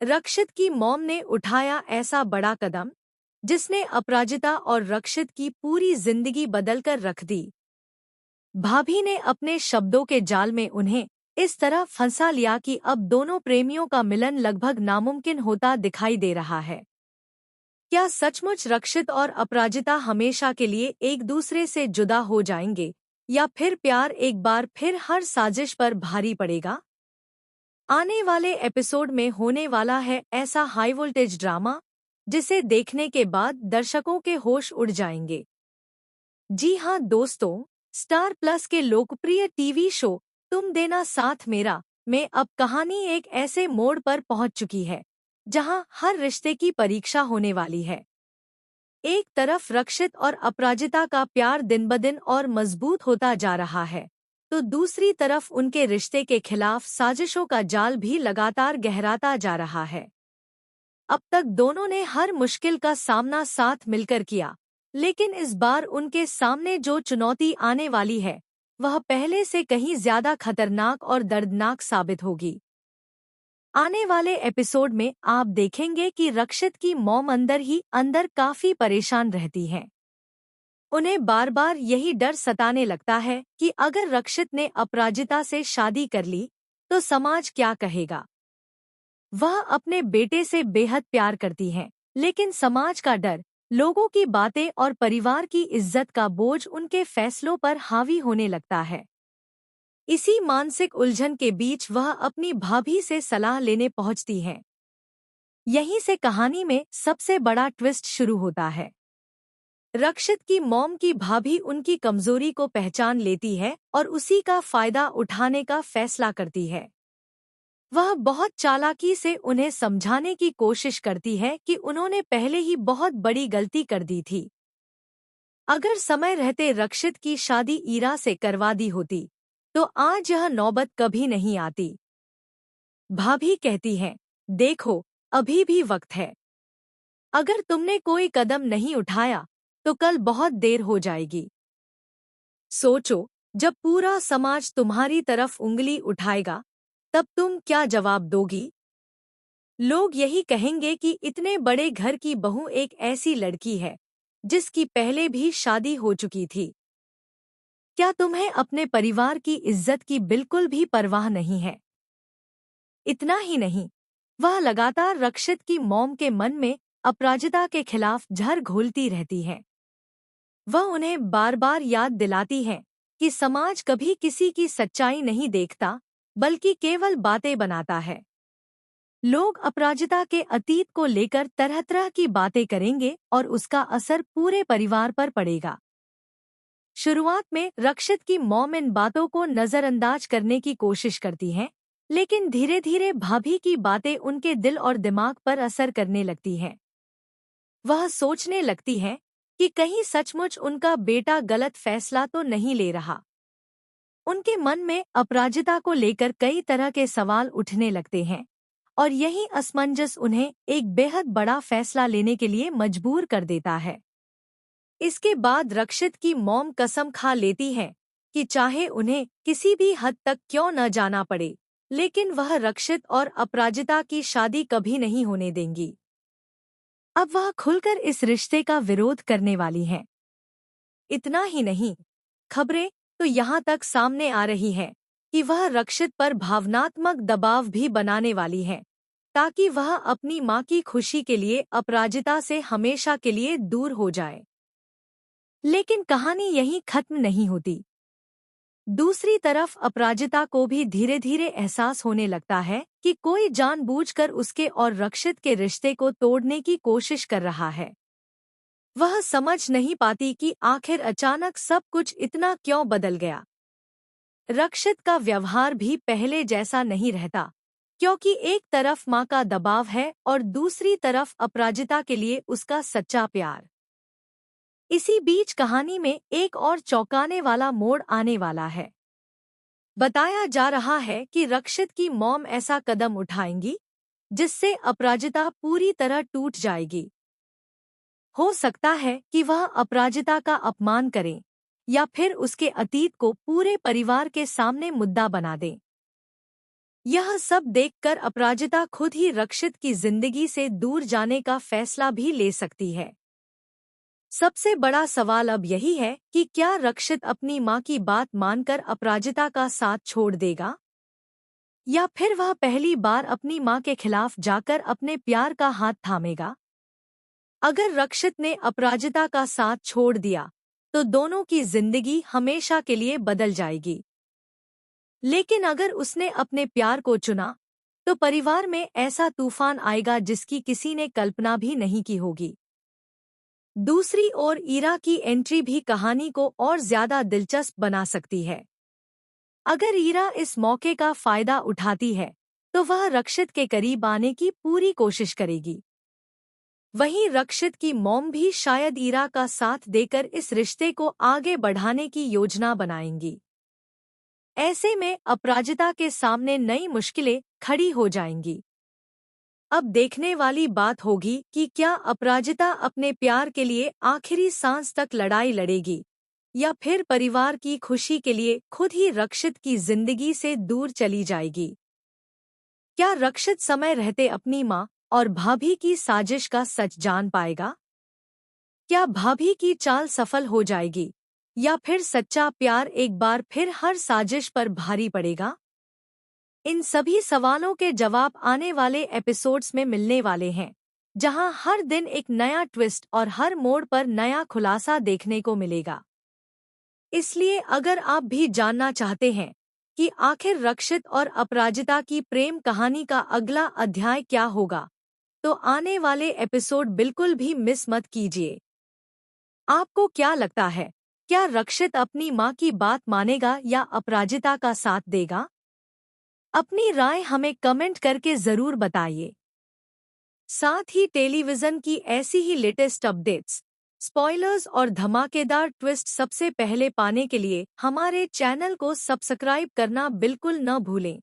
रक्षित की मॉम ने उठाया ऐसा बड़ा कदम जिसने अपराजिता और रक्षित की पूरी जिंदगी बदलकर रख दी। भाभी ने अपने शब्दों के जाल में उन्हें इस तरह फंसा लिया कि अब दोनों प्रेमियों का मिलन लगभग नामुमकिन होता दिखाई दे रहा है। क्या सचमुच रक्षित और अपराजिता हमेशा के लिए एक दूसरे से जुदा हो जाएंगे, या फिर प्यार एक बार फिर हर साजिश पर भारी पड़ेगा? आने वाले एपिसोड में होने वाला है ऐसा हाई वोल्टेज ड्रामा जिसे देखने के बाद दर्शकों के होश उड़ जाएंगे। जी हां दोस्तों, स्टार प्लस के लोकप्रिय टीवी शो तुम देना साथ मेरा में अब कहानी एक ऐसे मोड़ पर पहुंच चुकी है जहां हर रिश्ते की परीक्षा होने वाली है। एक तरफ रक्षित और अपराजिता का प्यार दिन ब दिन और मजबूत होता जा रहा है, तो दूसरी तरफ उनके रिश्ते के खिलाफ साजिशों का जाल भी लगातार गहराता जा रहा है। अब तक दोनों ने हर मुश्किल का सामना साथ मिलकर किया, लेकिन इस बार उनके सामने जो चुनौती आने वाली है वह पहले से कहीं ज्यादा खतरनाक और दर्दनाक साबित होगी। आने वाले एपिसोड में आप देखेंगे कि रक्षित की मॉम अंदर ही अंदर काफी परेशान रहती हैं। उन्हें बार बार यही डर सताने लगता है कि अगर रक्षित ने अपराजिता से शादी कर ली तो समाज क्या कहेगा। वह अपने बेटे से बेहद प्यार करती हैं, लेकिन समाज का डर, लोगों की बातें और परिवार की इज्जत का बोझ उनके फैसलों पर हावी होने लगता है। इसी मानसिक उलझन के बीच वह अपनी भाभी से सलाह लेने पहुंचती हैं। यहीं से कहानी में सबसे बड़ा ट्विस्ट शुरू होता है। रक्षित की मॉम की भाभी उनकी कमजोरी को पहचान लेती है और उसी का फायदा उठाने का फैसला करती है। वह बहुत चालाकी से उन्हें समझाने की कोशिश करती है कि उन्होंने पहले ही बहुत बड़ी गलती कर दी थी। अगर समय रहते रक्षित की शादी ईरा से करवा दी होती तो आज यह नौबत कभी नहीं आती। भाभी कहती हैं, देखो, अभी भी वक्त है। अगर तुमने कोई कदम नहीं उठाया तो कल बहुत देर हो जाएगी। सोचो, जब पूरा समाज तुम्हारी तरफ उंगली उठाएगा तब तुम क्या जवाब दोगी? लोग यही कहेंगे कि इतने बड़े घर की बहू एक ऐसी लड़की है जिसकी पहले भी शादी हो चुकी थी। क्या तुम्हें अपने परिवार की इज्जत की बिल्कुल भी परवाह नहीं है? इतना ही नहीं, वह लगातार रक्षित की मॉम के मन में अपराजिता के खिलाफ जहर घोलती रहती है। वह उन्हें बार बार याद दिलाती है कि समाज कभी किसी की सच्चाई नहीं देखता, बल्कि केवल बातें बनाता है। लोग अपराजिता के अतीत को लेकर तरह तरह की बातें करेंगे और उसका असर पूरे परिवार पर पड़ेगा। शुरुआत में रक्षित की मॉम इन बातों को नजरअंदाज करने की कोशिश करती हैं, लेकिन धीरे धीरे भाभी की बातें उनके दिल और दिमाग पर असर करने लगती हैं। वह सोचने लगती हैं कि कहीं सचमुच उनका बेटा गलत फैसला तो नहीं ले रहा। उनके मन में अपराजिता को लेकर कई तरह के सवाल उठने लगते हैं और यही असमंजस उन्हें एक बेहद बड़ा फैसला लेने के लिए मजबूर कर देता है। इसके बाद रक्षित की मॉम कसम खा लेती है कि चाहे उन्हें किसी भी हद तक क्यों न जाना पड़े, लेकिन वह रक्षित और अपराजिता की शादी कभी नहीं होने देंगी। अब वह खुलकर इस रिश्ते का विरोध करने वाली हैं। इतना ही नहीं, खबरें तो यहाँ तक सामने आ रही हैं कि वह रक्षित पर भावनात्मक दबाव भी बनाने वाली है, ताकि वह अपनी माँ की खुशी के लिए अपराजिता से हमेशा के लिए दूर हो जाए। लेकिन कहानी यहीं खत्म नहीं होती। दूसरी तरफ अपराजिता को भी धीरे धीरे एहसास होने लगता है कि कोई जानबूझकर उसके और रक्षित के रिश्ते को तोड़ने की कोशिश कर रहा है। वह समझ नहीं पाती कि आखिर अचानक सब कुछ इतना क्यों बदल गया। रक्षित का व्यवहार भी पहले जैसा नहीं रहता, क्योंकि एक तरफ माँ का दबाव है और दूसरी तरफ अपराजिता के लिए उसका सच्चा प्यार। इसी बीच कहानी में एक और चौंकाने वाला मोड़ आने वाला है। बताया जा रहा है कि रक्षित की मॉम ऐसा कदम उठाएंगी जिससे अपराजिता पूरी तरह टूट जाएगी। हो सकता है कि वह अपराजिता का अपमान करें या फिर उसके अतीत को पूरे परिवार के सामने मुद्दा बना दें। यह सब देखकर अपराजिता खुद ही रक्षित की जिंदगी से दूर जाने का फैसला भी ले सकती है। सबसे बड़ा सवाल अब यही है कि क्या रक्षित अपनी मां की बात मानकर अपराजिता का साथ छोड़ देगा, या फिर वह पहली बार अपनी मां के खिलाफ जाकर अपने प्यार का हाथ थामेगा। अगर रक्षित ने अपराजिता का साथ छोड़ दिया तो दोनों की जिंदगी हमेशा के लिए बदल जाएगी। लेकिन अगर उसने अपने प्यार को चुना तो परिवार में ऐसा तूफान आएगा जिसकी किसी ने कल्पना भी नहीं की होगी। दूसरी ओर ईरा की एंट्री भी कहानी को और ज्यादा दिलचस्प बना सकती है। अगर ईरा इस मौके का फायदा उठाती है तो वह रक्षित के करीब आने की पूरी कोशिश करेगी। वहीं रक्षित की मॉम भी शायद ईरा का साथ देकर इस रिश्ते को आगे बढ़ाने की योजना बनाएंगी। ऐसे में अपराजिता के सामने नई मुश्किलें खड़ी हो जाएंगी। अब देखने वाली बात होगी कि क्या अपराजिता अपने प्यार के लिए आखिरी सांस तक लड़ाई लड़ेगी, या फिर परिवार की खुशी के लिए खुद ही रक्षित की जिंदगी से दूर चली जाएगी। क्या रक्षित समय रहते अपनी मां और भाभी की साजिश का सच जान पाएगा? क्या भाभी की चाल सफल हो जाएगी, या फिर सच्चा प्यार एक बार फिर हर साजिश पर भारी पड़ेगा? इन सभी सवालों के जवाब आने वाले एपिसोड्स में मिलने वाले हैं, जहां हर दिन एक नया ट्विस्ट और हर मोड़ पर नया खुलासा देखने को मिलेगा। इसलिए अगर आप भी जानना चाहते हैं कि आखिर रक्षित और अपराजिता की प्रेम कहानी का अगला अध्याय क्या होगा, तो आने वाले एपिसोड बिल्कुल भी मिस मत कीजिए। आपको क्या लगता है, क्या रक्षित अपनी मां की बात मानेगा या अपराजिता का साथ देगा? अपनी राय हमें कमेंट करके जरूर बताइए। साथ ही टेलीविजन की ऐसी ही लेटेस्ट अपडेट्स, स्पॉयलर्स और धमाकेदार ट्विस्ट सबसे पहले पाने के लिए हमारे चैनल को सब्सक्राइब करना बिल्कुल न भूलें।